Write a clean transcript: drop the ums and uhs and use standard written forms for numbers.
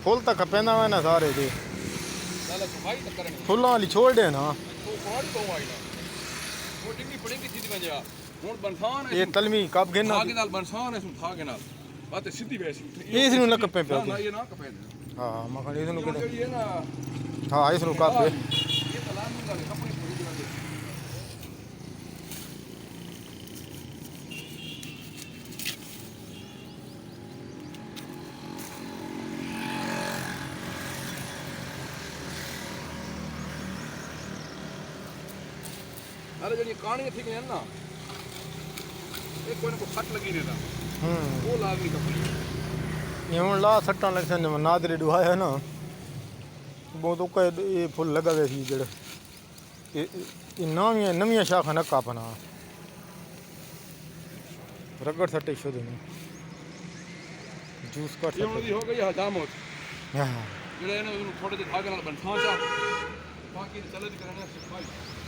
full तक खपेंदा है ना सारे दे नाले सफाई तक करनी फुल्लां वाली छोड़ दे ना तो पानी तो आई ना वो डिंगी पड़ेगी थी वजह हुन बनसान है ये तलमी कब गिनना आगे नाल बनसान है सुन था के नाल बात सीधी वैसी इस नु न कपे पे ना ये ना कपे हां मखन इस नु ये ये ना हां इस नु कप ये तलाम में गले कपड़े पूरी जगह दे अरे जड़ी कहानी ठीक है ना एक कोई को फट लगी रहता वो लाजमी कपड़ी ये हुन ला सट्टां लग सन नादरे दुआया ना बहुत तो ये फुल लगा वे सी जड़ ये नवी शाखा न कापना रगड़ सट्टे शुद्ध नहीं जूस कट ये उनकी हो गई हजाम हो हां जेड़े ने थोड़े जे धागे नाल बनसा चा बाकी चले करने सफाई